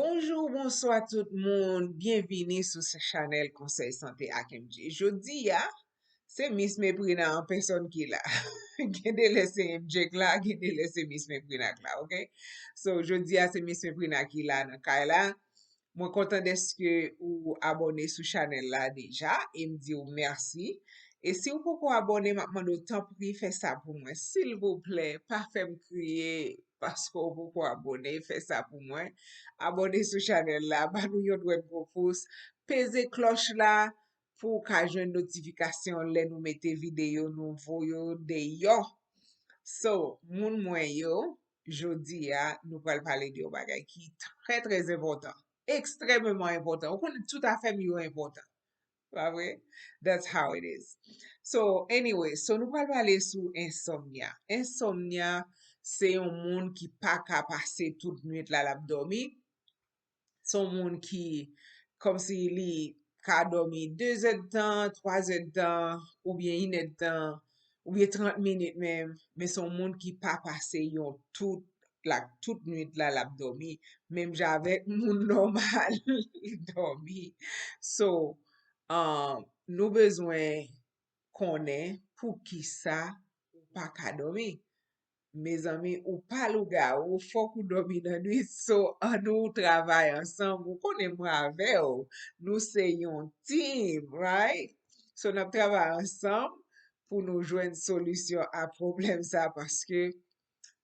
Bonjour, bonsoir tout le monde. Bienvenue sur ce channel Conseil Santé AKMG. Jodi ya, c'est Miss Meprina en personne qui là. Gende laissé MJ là, gende laissé Miss Meprina là, ok? So, jodi ya, c'est Miss Meprina qui là dans kay là. Moi content que ou abonné sur channel là déjà et me dire merci. Et si vous pouvez abonner, maintenant d'autant pour faire ça pour moi. S'il vous plaît, pas faire me crier parce que vous pouvez abonner, faire ça pour moi. Abonner sur channel là, bah nous yon doit gros pouce. Pesez cloche là pour qu'à une notification les nous mettez vidéo nouveau yo de yo. So, moun mwen yo, jodi ya, nous allons parler de bagay qui très très important. Extrêmement important. On connaît tout à fait mieux important. Pas vrai? That's how it is. So, anyway, so nous allons parler sur insomnia. Insomnia, c'est un monde qui pas ka passer toute nuit la l'abdomi. Son monde qui, comme si li ka dormi 2 heures de temps, 3 heures de temps, ou bien 1 heure de temps, ou bien 30 minutes même, mais son monde qui pas passé yon toute nuit la l'abdomi, même j'avais mon normal dormi. So, nous besoin connaît pour qui ça ou pas ka dormi. Mes amis, ou pa luga, ou fok ou domi nan nuit, so an nou travay ensemble, ou konen mwa ave ou, nou se yon team, right? So nap travay ensemble pou nou jwen solusyon a problem sa, paske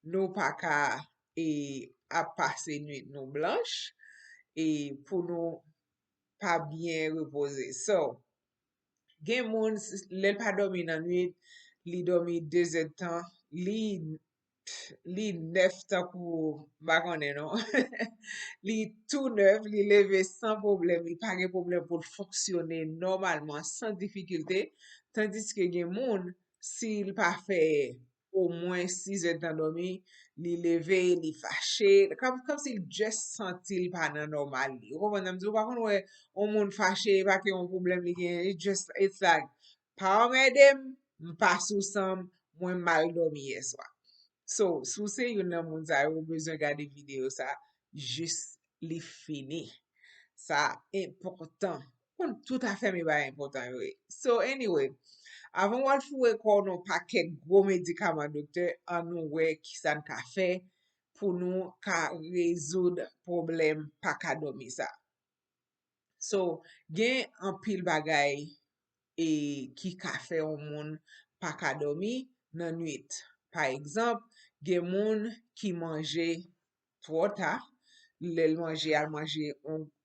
nou pa ka ap pase nuit nou blanche, et pou nou pa bien repose. So, gen moun, lèl pa domi nan nuit, li domi 2 heures de temps, li neuf takou bakone non. Li tout neuf, li leve sans problème, li pa gen problème pour fonctionner normalement, sans difficulté, tandis que gen moun, s'il pa fait au moins 6 heures d'endormi, li leve, li fâché, comme s'il just sentil pa nan normal li. Ou kon nan mdi, ou pa kon wè, on moun fâché, pa ke yon problème li gen, it's like, pa medem, mpa sou sam, mwen mal dormi yeswa. So, sou se yon nan moun sa yo bezon gade video sa, juste li fini. Sa important. Kon tout a fe mi ba important yo. So, anyway, avant wal fwe kon nou paket gros medikaman doktor, an nou we ki san ka fe pou nou ka rezoud problem pa ka domi sa. So, gen an pil bagay ki ka fe ou moun pa ka domi nan nuit. Par exemple, gen moun ki manje trop tard, lèl manje al manje,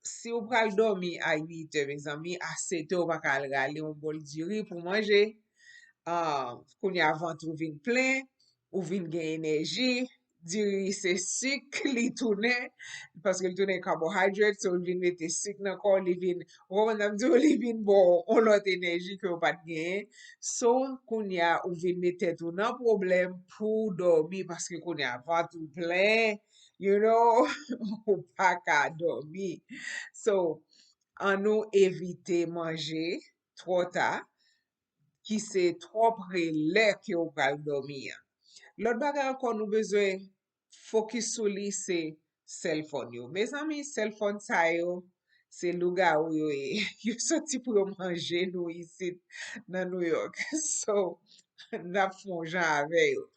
si ou pral dormi a 8 heures, mes amis, a 7 heures ou pa kal rale un bol di riz pou manje, koun ya ventre ou vin plein, ou vin gen enerji, di riz se suk, li toune, paske li toune carbohydrate, so li vin mette suk nan kon, li vin, li vin bon, on lot enerji ki ou pat gen, so koun ya ou vin mette tou nan problem pou dormi, paske koun ya ventre ou plein, you know, ou pa ka dormi. So, an nou evite manje trop tard, ki se trop pre lè ki ou pral dormi. L'autre bagay ankon nou bezwen focus sou li se cell phone yo. Mes amis, cell phone sa yo, se luga ou yo yo soti pou yo manje nou isi nan New York. So, nap fon jan ave yo.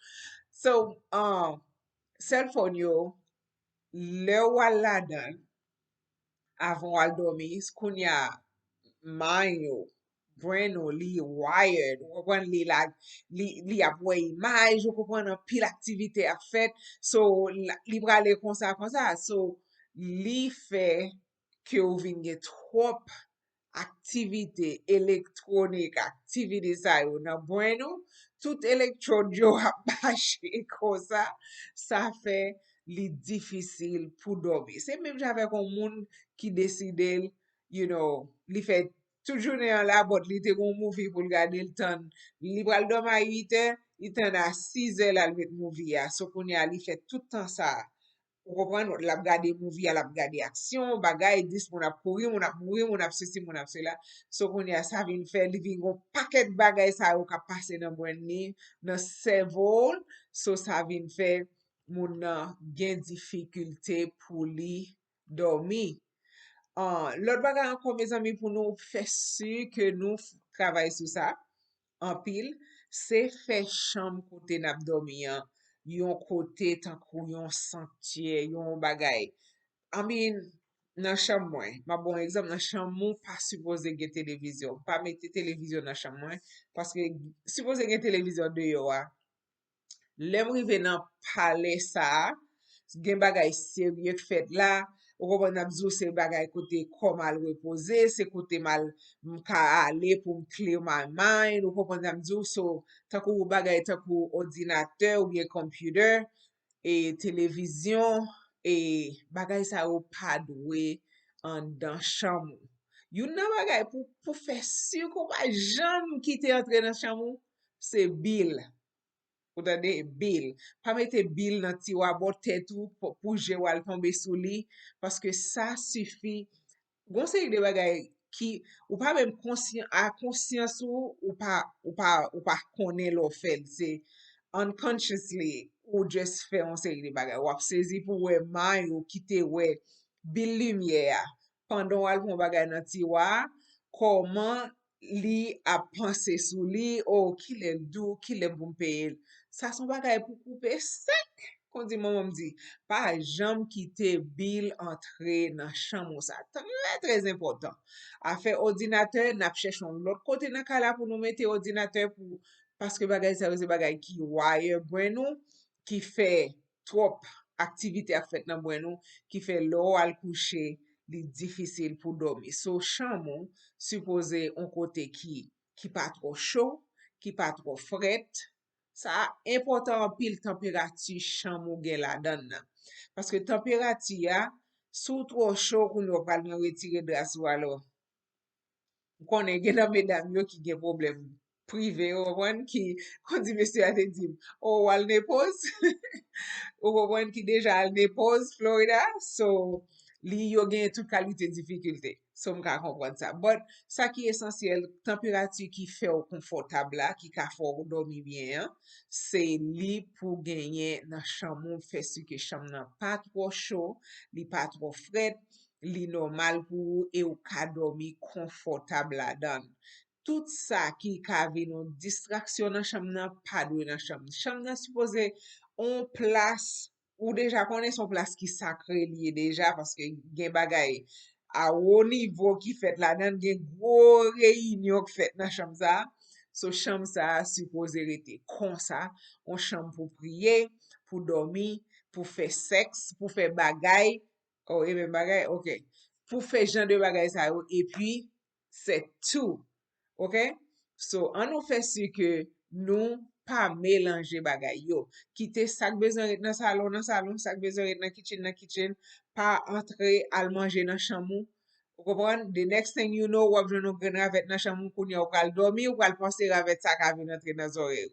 So, cell phone yo, le wal la dan, avon wal dormi, skoun ya mind yo, brain yo, li wired, li ap wè imaj, ou kompren an pil aktivite a fet, so li prale konsa, so li fe ke ou vin gen trop aktivite elektronik, aktivite sa yo nan brain yo, tout elektrod yo ap bache konsa, sa fe li difisil pou dormi. Se menm jave kon moun ki deside, you know, li fe tout jounen an la bot, li te kon movie pou gade l tan, li pral dorm a 8 heures, li tan a 6 heures la met movie ya, so kon ya li fe tout tan sa, ou kompren, la ap gade movie ya, la ap gade aksyon, bagay, dis moun ap kouri, moun ap mouri, moun ap sisi, moun ap sela, so kon ya sa vin fe, li vin gon paket bagay sa yo ka pase nan mwen ni, nan servol, so sa vin fe, moun nan gen difikulte pou li dormi. L'autre bagay encore, mes amis, pour nous faire sûr que nous travaillons sur ça, en pile, c'est faire chambre côté n'a dormi, yon côté tant kou yon sentier, yon bagay. I mean, nan chambre mwen, ma bon exemple, nan chambre moun, pas supposé gen télévision. Pas mettre télévision dans chambre mwen, parce que supposé gen télévision de yo a. Lem rive nan pale sa, gen bagay serye fet la, ou kompon nan bzou se bagay kote komal repose, se kote mal mka ale pou clear my mind, ou kompon nan bzou so takou bagay takou ordinateur ou bien computer, e televizyon, e bagay sa ou pa dwe an dan chamou. Yon nan bagay pou fe sur ko pa jam kite entre nan chamou, se bil. Ou tande bil. Pa mette bil nan tiwa bo tetou pou je wal tombe sou li. Paske sa sufi. Gon se de bagay ki ou pa même konsyans ou pa konen lo fel. Se unconsciously ou just fe on se de bagay. Wap sezi pou we may ou kite we bil lumiye ya. Pendon wal pon bagay nan tiwa, koman li a panse sou li, ou ki le dou, ki le pou mpeye. Sa son bagay pou koupe sek, kon di maman di, pa jam kite bil entre nan chanmou sa. Très important. A fe ordinateur, nap chèchon l'autre kote nan kala pou nou mette ordinateur pou, paske bagay sa yo se bagay ki wire bwen nou, ki fe trop aktivite ak fet nan bwen nou, ki fe lo al kouche, li difisil pou dormi. So chanmou, suppose on kote ki pa tro chaud, ki pa tro fret. Ça important pile température chambre gen la dan nan. Parce que température ya, sou trop chaud pou nou pral nan retire dras ou alo. Konen gen nan mesdames yo ki gen problem privé ou wan ki, kon di monsieur a te di, ou al ne pose, ou wan ki deja al ne pose Florida, so li yo gen tout kalite difficulté. So mka kompren sa. But, sa ki esensyel, température ki fe ou konfortable la, ki ka fò ou dormi bien, se li pou genye nan chanmou fè su ke chanm nan pa tro chaud, li pa tro fred, li normal pou e ou ka dormi konfortable la dan. Tout sa ki ka ve nou distraksyon nan chanm nan, pa dwe nan chanm. Chanm nan suppose on plas, ou deja konen son plas ki sakre liye deja, paske gen bagay a ou nivou ki fet la dan, gen gwo reynyon ki fet nan chanm sa. So chanm sa suppose rete kon sa, on chanm pou priye, pou dormi, pou fe seks, pou fe bagay, oh, e men bagay, ok, pou fe jan de bagay sa yo, e pi, se tou, ok? So, an nou fe su ke nou pa melange bagay yo. Kite sak bezon ret nan salon, sak bezon ret nan kitchen, pa entre al manje nan chanmou. Ou kompren? The next thing you know, wap joun nou gren ravet nan chanmou koun ya ou kal dormi, ou kal pense ravet sa ka vin entre nan zore.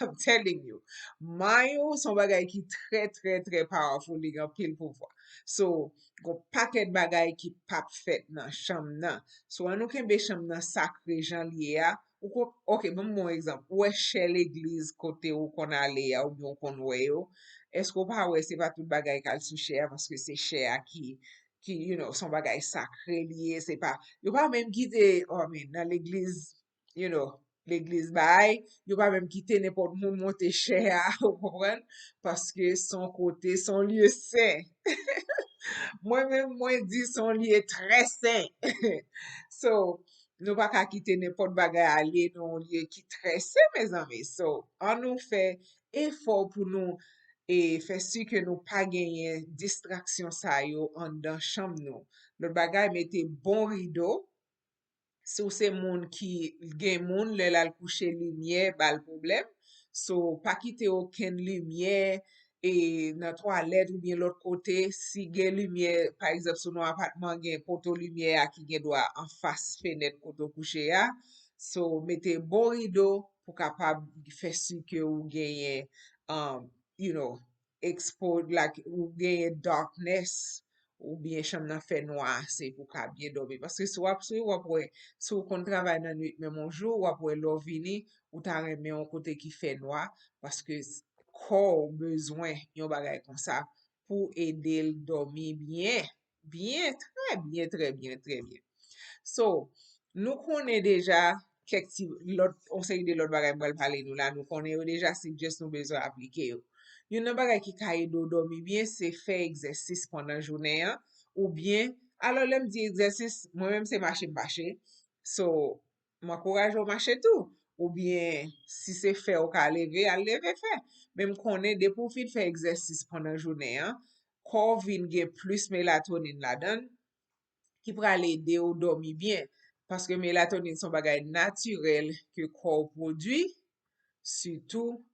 I'm telling you. Mayo son bagay ki tre powerful li gan pil pou fwa. So, go paket bagay ki pap fet nan chanm nan. So, an nou kenbe chanm nan sakre jan liye ya. Ok, bon exemple. Ou e chè l'eglize kote ou kon ale ya ou yon kon we yo. Esko pa we se pa tout bagay kal sou chè ya paske se chè ya ki, you know, son bagay sakre liye. Se pa, yo pa menm kite, oh men, nan l'eglize, you know, l'eglize bay, yo pa menm kite nepot moun monte chè ya, ou kompren? Paske son kote, son liye sen. Mwen di son liye tre sen. So, nou pa ka kite nepot bagay ale nou liye ki tre sen, mes ami. So, an nou fe efor pou nou e fe si ke nou pa genye distraksyon sa yo an dan chanm nou. Lot bagay mette bon rido. Sou se moun ki gen moun lè lal kouche lumiè bal problem. So, pa kite oken lumiè e nan toalet ou bien l'ot kote, si gen lumiè, par exemple, sou nou apatman gen poto lumiè a ki gen dwa an fas fenet koto kouche ya. So, mette bon rido pou kapab fè si ke ou genye, you know, like, ou genye darkness, ou bien chanm nan fè noa se pou ka bien dormi. Paske sou wapwe, sou kon travay nan NUIT men monjou, wapwe lò vini, ou ta reme yon kote ki fè noa, paske kor bezwen yon bagay kon sa pou ede l dormi bien. Bien, très bien, très bien, très bien. So, nous connaissons déjà l'autre, on sait de l'autre bagay mwen parler nous là, nous connaissons déjà si juste nous besoin appliquer yo. Yon nan bagay ki ka aide ou dormi bien, c'est faire exercice pendant journée hein, ou bien, alors lem di exercice, moi-même c'est marcher. So, m'encourage au marcher tout. Ou bien, si c'est fait ou ka lever, à lever fait. Même connaît de pour fin faire exercice pendant journée hein, corps vin gen plus mélatonine là-dedans qui pral aider ou dormi bien. Parce que mélatonine son bagay naturel que corps produit, surtout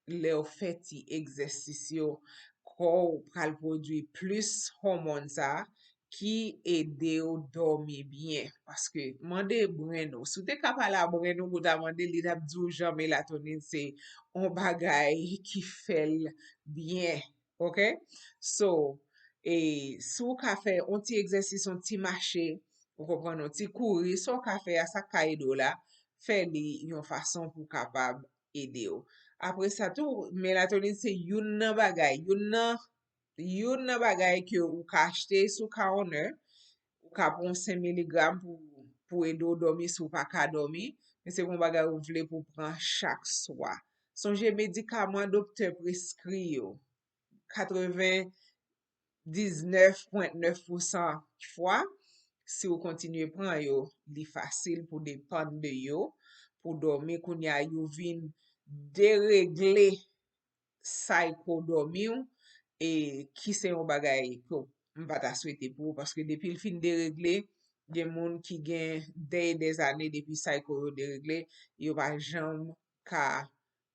le ou fait ti exercice yo, corps pral produit plus hormone ça qui aide ou dormi bien. Parce que mande breno, sou te kapal la breno pou ta mande li tap djou jan mélatonine c'est un bagay qui fait bien. OK? So, sou ka fe on ti exercice, on ti marcher, ou kompren, on ti kouri, sou ka fe a Sak Ka Edew la, fe li yon fason pou kapab ede yo. Apre sa tou, mélatonine se yon nan bagay, yon nan bagay ke ou ka achete sou counter, ou ka pon 5 mg pou ede ou dormi Siw Pa Ka Domi, men se kon bagay ou vle pou pran chak swa. Sonje medikaman doktor preskri yo, 99,9% fois, si ou kontinue pran yo, li fasil pou depan de yo, pou dormi koun ya yo vin deregle cycle dormi ou, ki se yon bagay ko mbata souete pou, paske depi l fin deregle, gen moun ki gen des ane depi cycle yo deregle, yo pa jam ka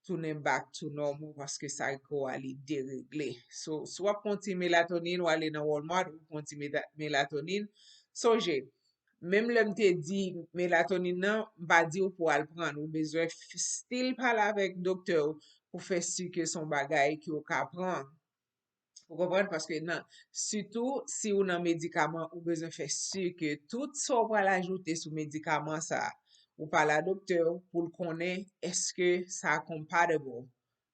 tounen back to normal paske cycle a li deregle. So, soit konti mélatonine ou ale nan Walmart ou konti mélatonine, sonje, même lem te di mélatonine nan, ba di ou pou al pran, ou bezwe still pala avec docteur pour faire sûr que son bagay ki ou ka pran. Vous comprenez? Parce que non, surtout si ou nan médicament, ou besoin faire sûr que tout ça va l'ajouter sous médicament ça, ou par la docteur pour le connaître, est-ce que ça compatible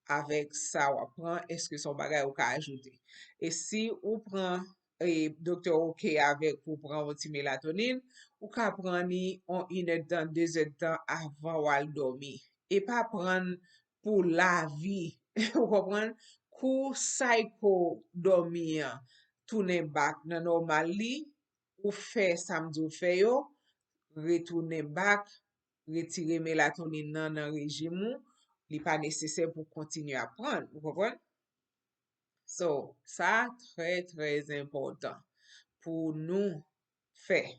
avec ça ou prend, est-ce que son bagay ou ka ajouter. Et si ou prend docteur OK avec pour prendre votre mélatonine, ou ka prendre ni en 1 heure de temps, 2 heures de temps avant ou al dormir. Et pas prendre pour la vie. Vous comprenez? Kou cycle dormi an, tourne back nan normal li, ou fe samdi ou fe yo, retourne back, retire mélatonine nan régime ou, li pa nécessaire pour continuer à prendre. Vous comprenez? So, ça très très important pour nous faire.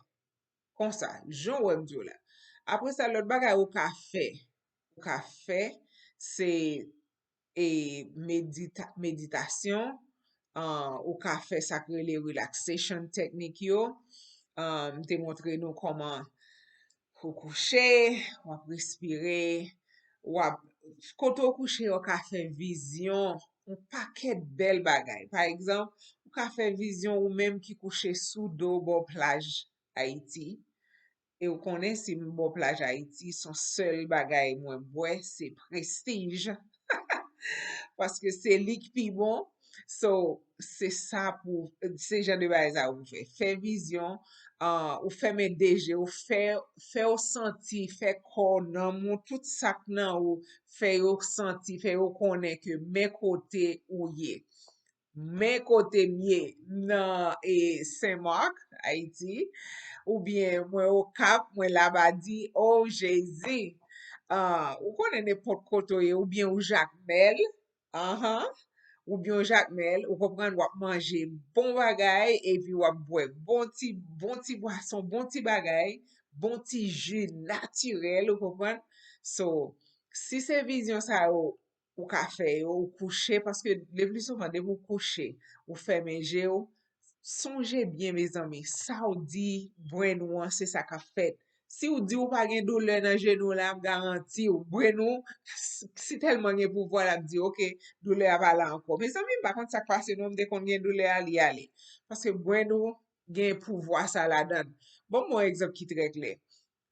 Comme ça, jon wè mdjou la. Après ça, l'autre bagay ou ka fait, c'est méditation, ou ka fait ça que les relaxation technique yo, te montre nous comment ou coucher, ou respirer, ou koto coucher ou ka fait vision, un paquet bel bagay. Par exemple, ou ka fait vision ou même qui coucher sous do bo plage Haïti, et ou konen si bo plage Haïti, son seul bagay mwen bwe, c'est prestige. Parce que c'est lik pi bon. So, c'est ça pour, c'est genre de bagay ça ou fait. Fait vision, ou fait médeje, ou fait ou senti, fait corps nan moun, tout sak nan ou fait ou senti, fait ou konen que men kote ou ye. Men kote miye nan Saint-Marc, Haïti, ou bien mwen au Cap, mwen Labadi, oh Jésus. Ou konen n'importe kote ou bien ou Jacmel, ou bien Jacmel, ou kompren wap manje bon bagay, et puis wap bwe bon ti boisson, bon ti bagay, bon ti jus naturel, ou kompren? So, si se vision sa ou ka fe, ou coucher, parce que le plus souvent, de vous coucher, ou fermer ou, songez bien, mes amis, ça ou dit, brenouan, c'est ça ka fait. Si ou di ou pa gen douleur nan genou la, m garanti ou, brenou, si telman gen pouvoir la, m di, ok, douleur va la anko. Mais ça mi, par contre, ça passe, non, m de kon gen douleur ali. Parce que brenou, gen pouvoir sa la dan. Bon, mon exemple qui très clair.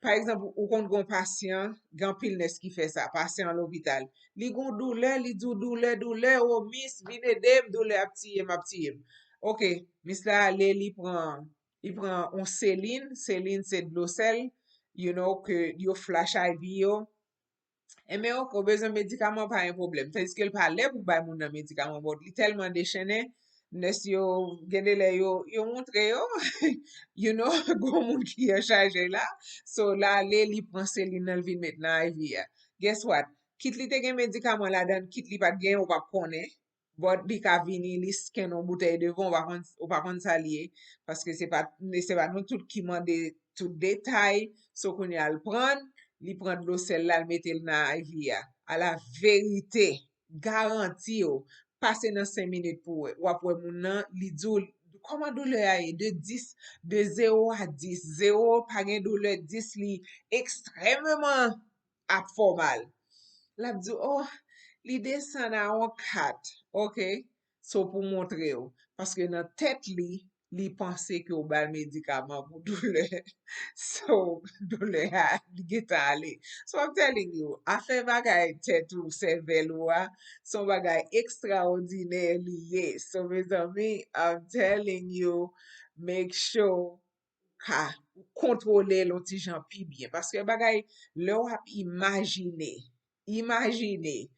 Par exemple, ou kon gon patient, gan pil nes ki fait ça, patient l'hôpital. Li gon douleur, li dou douleur, oh miss, vine dem, douleur ap tiyem. Ok, mis la ale li pran on seline se de lo sel, you know, que yo flash IV yo. Eme yo ko bezon medikaman pa yon problem. Tandis ke l pa le pou bay moun nan medikaman, but li telman dechene, nes yo gende le yo montre yo, you know, go moun ki yo chaje la. So la le li pran seline nan vin met nan IV ya. Guess what? Kit li te gen medikaman la dan, kit li pat gen ou pa konen, but li ka vini, li sken on bouteille devon, ou pa kon sa liye, paske se pa nou tout ki mande tout detay, so kon yal pran, li pran de lo sel la, l metel nan IV ya. A la verite, garanti yo, pase nan 5 minutes pou we, wapwe moun nan, li djou, koman doule a ye, de 0 a 10, 0 pa gen doule, 10 li ekstrememan ap formal. La di, oh, li desan a an 4, ok? So pou montre yo. Paske nan tet li pense ki yo bal medikaman pou doule. So, doule a, li geta ale. So I'm telling you, afe bagay tet ou sevel ou a, son bagay ekstraordinaire liye. So, mes amis, I'm telling you, make sure ka kontrole lon ti jan pi bien. Paske bagay, le wap imagine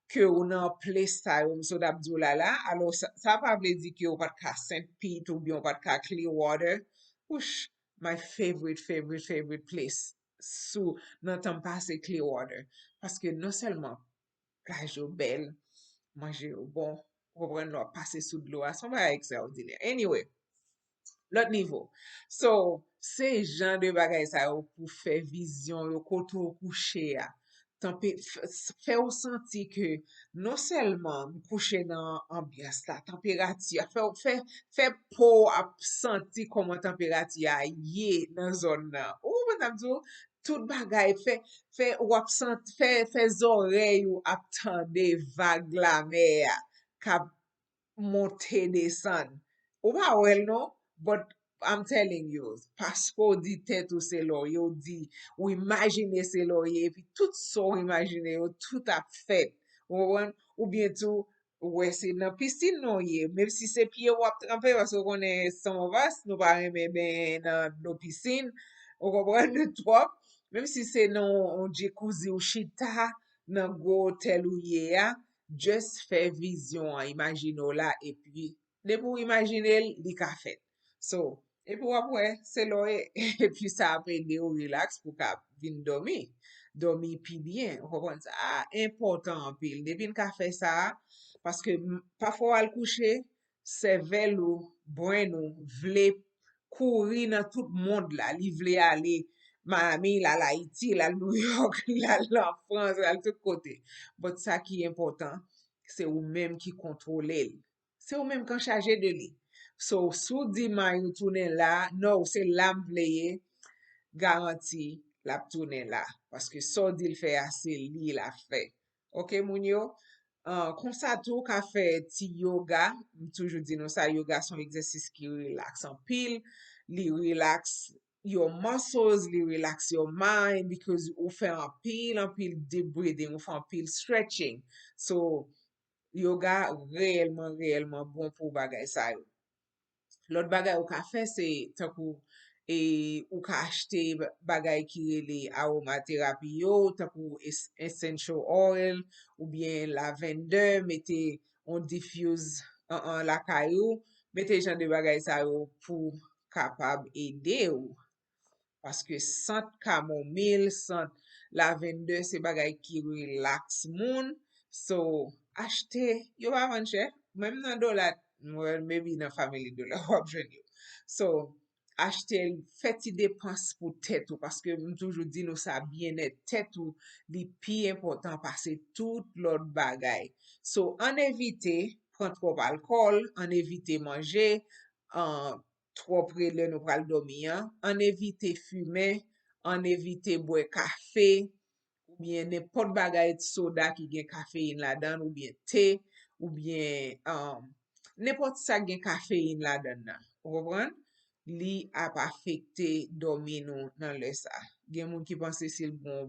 que ou nan place sa yo mso dabdou la la, alors sa pa vle di ki ou pat ka St. Pete ou bien ou pat ka Clearwater. Ouch, my favorite place sou nan tan pase Clearwater. Paske non selman plaj yo bel, manje yo bon, kompren lo pase sou de lo a, son ba extraordinaire. Anyway, lot nivou. So, se jan de bagay sa yo pou fe vizyon yo koto kouche ya. Fè ou santi ke non selman kouche nan ambyas la, temperati, fè pou ap santi koman temperati a ye nan zon nan. Ou mwen ap zo, tout bagay, fè ou ap santi, fè zorey ou ap tande vag la mer kap monte desan. Ou pa wel non? But I'm telling you, pasko di tet ou se lo, yo di, ou imagine se lo ye, pi tout so imagine yo, tout ap fet. Ou bientou, wè se nan piscine non ye, mèm si se piye wap trempe, waso konen some of us, nou pa reme ben nan no piscine, ou kompren de trop, mèm si se nan jacuzzi ou chita, nan go hotel ou ye ya, just fè vizyon, imagine ou la, e pi, de pou imagine li ka fet. So, e pou apwe, se lo e, e pi sa apende ou relax pou ka vin domi pi bien, ou kompon sa, important pil, devin ka fe sa, paske pa fo al kouche, sevel ou, bwen ou, vle kouri nan tout monde la, li vle ale, Miami, la Haiti, la New York, la France, la tout kote, but sa ki important, se ou menm ki kontrole li, se ou menm kan chaje de li. So, sou di man yon tounen la, nou se lam vleye, garanti lap tounen la. Paske so di l fe ase li la fe. Ok, moun yo? Konsa tou ka fe ti yoga, m toujou di nou sa, yoga son eksersis ki relax an pil, li relax your muscles, li relax your mind, because ou fe an pil deep breathing, ou fe an pil stretching. So, yoga reyelman bon pou bagay sa yo. Lot bagay ou ka fe se takou ou ka achete bagay ki rele aromaterapi yo, takou essential oil ou bien lavender, mette on diffuse la kayou, mette jan de bagay sa yo pou kapab ede ou. Paske sant kamomil, sant lavender, se bagay ki relax moun. So, achete, yo pa van chè, mèm nan dola, well, maybe nan family dola wap jen yo. So, achete, feti depans pou tèt ou, paske m toujou di nou sa bienet tèt ou, li pi important pase tout lot bagay. So, an evite, pran trop alkol, an evite manje, trop rele nou pral domi, an evite fume, an evite bwe kafe, ou bien nepot bagay soda ki gen kafein la dan, ou bien te, ou bien nepot sa gen kafein la dan nan. Ou kompran? Li ap afekte domi nou nan le sa. Gen moun ki panse sil bon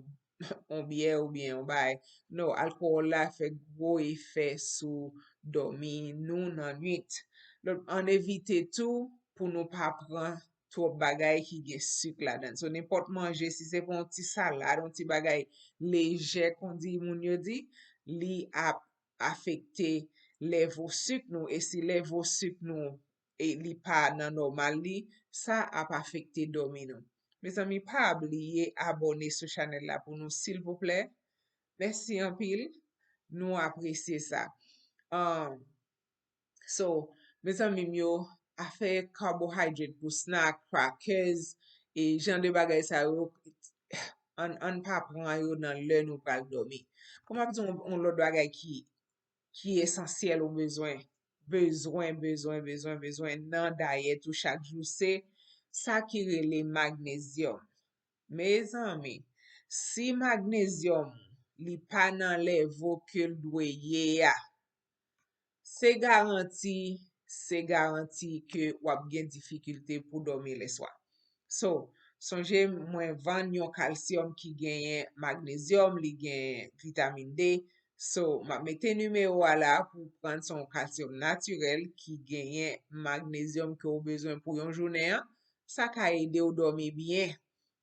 on biye ou bien on bay. No, alkohol la fe gwo efè sou domi nou nan NUIT. On évite tout pour nous pas prendre trop bagay qui gen sucre là-dedans. So n'importe manger si c'est pour un petit salade, un petit bagay léger qu'on dit moun yo dit, li a affecté level sucre nous et si level sucre nous et li pas nan normal li, ça a affecté dormi nous. Mes amis, pas oublier abonner sur channel là pour nous s'il vous plaît. Merci en pile. Nous apprécier ça. Um, So, mes amis yo, a fe carbohydrate pour snack, crackers, et jan de bagay sa yo, an pa pran yo nan lè nou pral dormi. Koman ap di on lot bagay ki esensyel ou bezwen nan diet ou chak jou se, sa ki rele magnésium. Mes amis, si magnésium li pa nan level ke l dwe ye ya, se garanti ke wap gen difficulté pou dormi le swa. So, sonje mwen van yon calcium ki genyen magnésium, li gen vitamine D. So, ma mette numéro ala pou pran son calcium naturel ki genyen magnésium ke ou bezwen pou yon jounen. Sa ka ede ou dormi bien.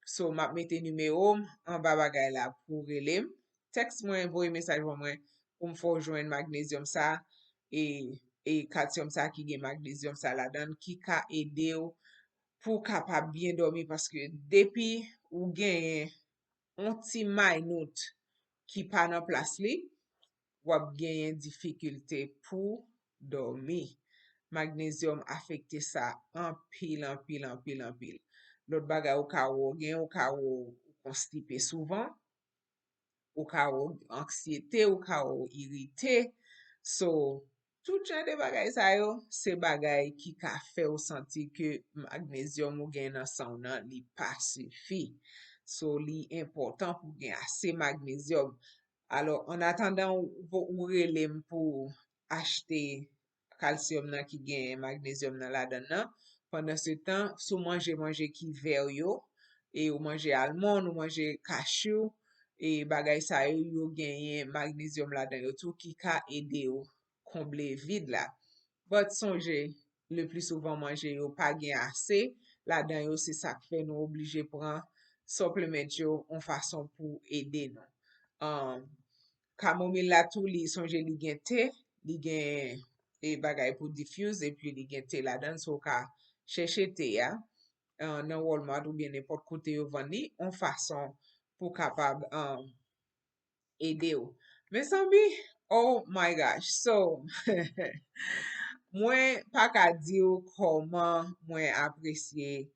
So, ma mette numéro an ba bagay la pou relem. Text mwen, voye mesaj mwen pou mfo jwen magnésium sa e calcium sa ki gen magnésium sa la dan ki ka ede ou pou kapab bien dormi paske depi ou gen un ti maynout ki pa nan plas li, wap gen difficulté pou dormi. Magnésium affecte sa an pil. Lot bagay ou ka ou konstipe souvan, ou ka ou anxiété, ou ka ou irrité. So, tout jan de bagay sa yo, se bagay ki ka fe ou santi ke magnésium ou gen nan san nan li pa sufi. So, li important pou gen ase magnésium. Alors, en attendant ou relem pou achete calcium nan ki gen magnésium nan la dan nan, pendant ce temps, sou manje ki ver yo, e ou manje almond, ou manje cashew, e bagay sa yo genyen magnésium la dan yo tou ki ka ede yo komble vide la. But sonje, le plus souvent manje yo pa gen ase, la dan yo se sak fe nou oblige pran supplement yo en fason pou ede nou. Kamomile la tou li sonje li gen te, li gen e bagay pou diffuse, e pi li gen te la dan, so ka chèche te ya, nan Walmart ou bien n'importe kote yo vandi, en fason pou kapab ede yo. Men sanbi, oh my gosh, so, mwen pa ka di yo koman mwen apresye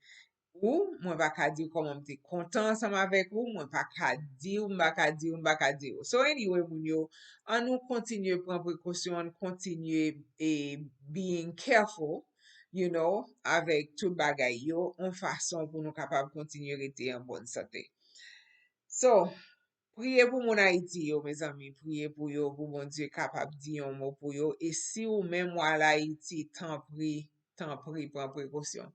ou, mwen pa ka di yo koman mte kontan sama vek ou, mwen pa ka di yo. So anyway, moun yo, an nou kontinye pran prekosyon, an kontinye being careful, you know, avek tout bagay yo, an fason pou nou kapab kontinye rete en bonne sante. So, priye pou moun Haiti yo, mes amis, priye pou yo, pou bon Dieu kapab di yon mot pou yo, e si ou men wala Haiti, tan pri, pran prekosyon.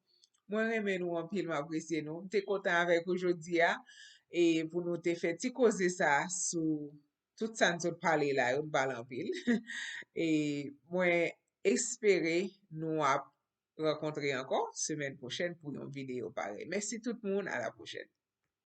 Mwen reme nou an pil m'apresye nou, te kontan avek oujodi ya, e pou nou te fe ti koze sa sou tout san sot pale la, yon balan pil. E mwen espere nou ap renkontre ankon semen pochen pou yon video pare. Mersi tout moun, a la pochen.